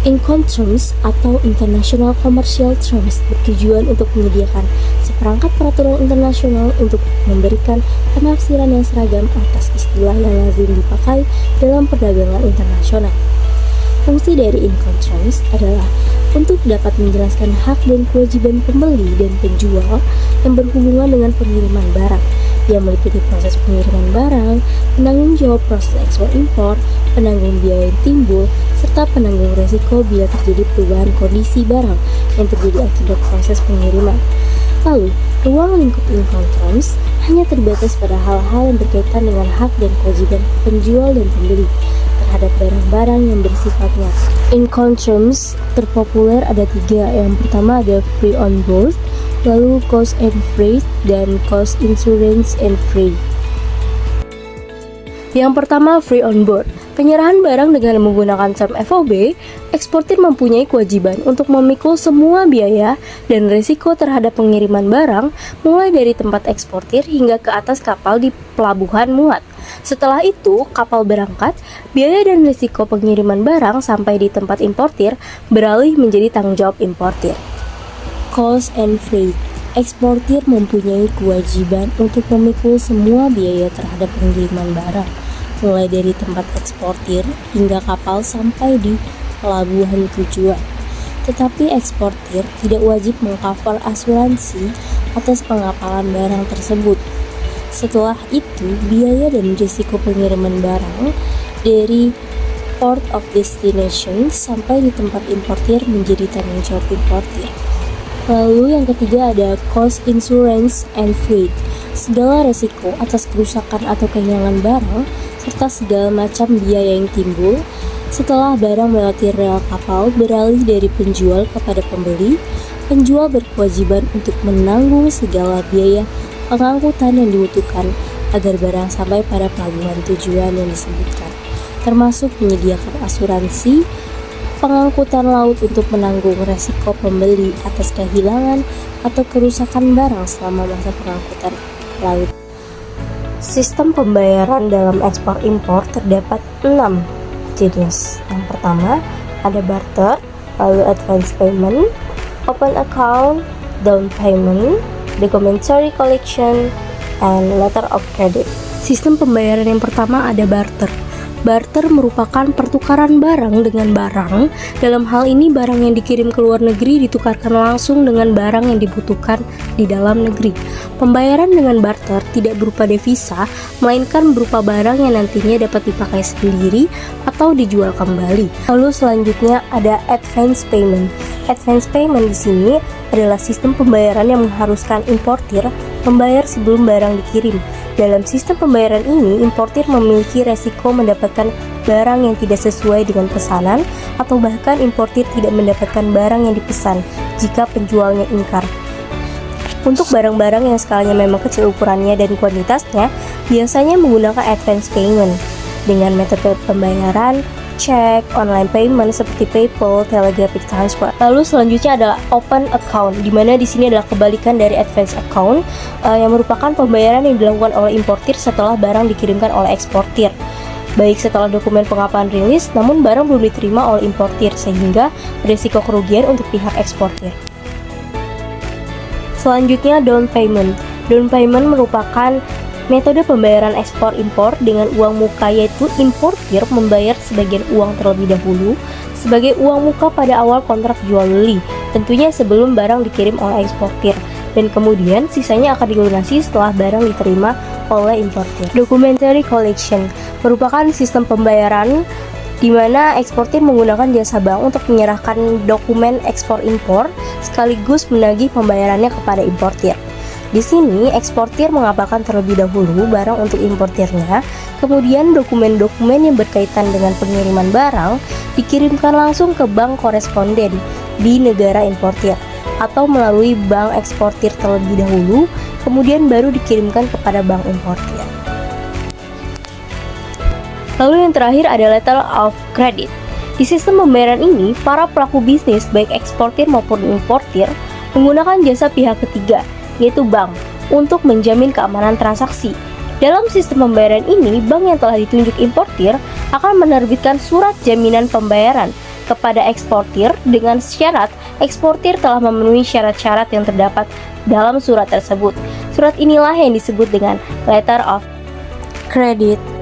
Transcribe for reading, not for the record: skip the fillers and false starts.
Incoterms atau International Commercial Terms bertujuan untuk menyediakan seperangkat peraturan internasional untuk memberikan penafsiran yang seragam atas istilah yang lazim dipakai dalam perdagangan internasional. Fungsi dari Incoterms adalah untuk dapat menjelaskan hak dan kewajiban pembeli dan penjual yang berhubungan dengan pengiriman barang, yang meliputi proses pengiriman barang, penanggung jawab proses ekspor impor, penanggung biaya yang timbul, serta penanggung resiko bila terjadi perubahan kondisi barang yang terjadi akibat proses pengiriman. Lalu, ruang lingkup Incoterms hanya terbatas pada hal-hal yang berkaitan dengan hak dan kewajiban penjual dan pembeli terhadap barang-barang yang bersifatnya. Incoterms terpopuler ada 3. Yang pertama ada free on board, lalu cost and freight, dan cost insurance and freight. Yang pertama, free on board. Penyerahan barang dengan menggunakan term FOB, eksportir mempunyai kewajiban untuk memikul semua biaya dan risiko terhadap pengiriman barang mulai dari tempat eksportir hingga ke atas kapal di pelabuhan muat. Setelah itu, kapal berangkat, biaya dan risiko pengiriman barang sampai di tempat importir beralih menjadi tanggung jawab importir. Cost and freight. Eksportir mempunyai kewajiban untuk memikul semua biaya terhadap pengiriman barang, mulai dari tempat eksportir hingga kapal sampai di pelabuhan tujuan. Tetapi eksportir tidak wajib mengcover asuransi atas pengapalan barang tersebut. Setelah itu, biaya dan risiko pengiriman barang dari port of destination sampai di tempat importir menjadi tanggung jawab importir. Lalu yang ketiga ada cost insurance and freight. Segala resiko atas kerusakan atau kehilangan barang serta segala macam biaya yang timbul setelah barang melewati rel kapal beralih dari penjual kepada pembeli. Penjual berkewajiban untuk menanggung segala biaya pengangkutan yang dibutuhkan agar barang sampai pada pelabuhan tujuan yang disebutkan, termasuk menyediakan asuransi pengangkutan laut untuk menanggung resiko pembeli atas kehilangan atau kerusakan barang selama masa pengangkutan laut. Sistem pembayaran dalam ekspor impor terdapat 6 jenis. Yang pertama ada barter, lalu advance payment, open account, down payment, documentary collection, and letter of credit. Sistem pembayaran yang pertama ada barter. Barter merupakan pertukaran barang dengan barang. Dalam hal ini, barang yang dikirim ke luar negeri ditukarkan langsung dengan barang yang dibutuhkan di dalam negeri. Pembayaran dengan barter tidak berupa devisa, melainkan berupa barang yang nantinya dapat dipakai sendiri atau dijual kembali. Lalu selanjutnya ada advance payment. Advance payment di sini adalah sistem pembayaran yang mengharuskan importir membayar sebelum barang dikirim. Dalam sistem pembayaran ini, importir memiliki resiko mendapatkan barang yang tidak sesuai dengan pesanan atau bahkan importir tidak mendapatkan barang yang dipesan jika penjualnya ingkar. Untuk barang-barang yang skalanya memang kecil ukurannya dan kuantitasnya, biasanya menggunakan advance payment dengan metode pembayaran cek, online payment seperti PayPal, telegraphic transfer. Lalu selanjutnya adalah open account, di mana di sini adalah kebalikan dari advance account, yang merupakan pembayaran yang dilakukan oleh importir setelah barang dikirimkan oleh eksportir, baik setelah dokumen pengapalan rilis, namun barang belum diterima oleh importir, sehingga berisiko kerugian untuk pihak eksportir. Selanjutnya down payment. Down payment merupakan metode pembayaran ekspor impor dengan uang muka, yaitu importir membayar sebagian uang terlebih dahulu sebagai uang muka pada awal kontrak jual beli, tentunya sebelum barang dikirim oleh eksportir, dan kemudian sisanya akan dilunasi setelah barang diterima oleh importir. Documentary collection merupakan sistem pembayaran di mana eksportir menggunakan jasa bank untuk menyerahkan dokumen ekspor impor sekaligus menagih pembayarannya kepada importir. Di sini, eksportir mengapakan terlebih dahulu barang untuk importirnya, kemudian dokumen-dokumen yang berkaitan dengan pengiriman barang dikirimkan langsung ke bank koresponden di negara importir, atau melalui bank eksportir terlebih dahulu, kemudian baru dikirimkan kepada bank importir. Lalu yang terakhir ada letter of credit. Di sistem pembayaran ini, para pelaku bisnis, baik eksportir maupun importir, menggunakan jasa pihak ketiga, yaitu bank, untuk menjamin keamanan transaksi. Dalam sistem pembayaran ini, bank yang telah ditunjuk importir akan menerbitkan surat jaminan pembayaran kepada eksportir dengan syarat eksportir telah memenuhi syarat-syarat yang terdapat dalam surat tersebut. Surat inilah yang disebut dengan Letter of Credit.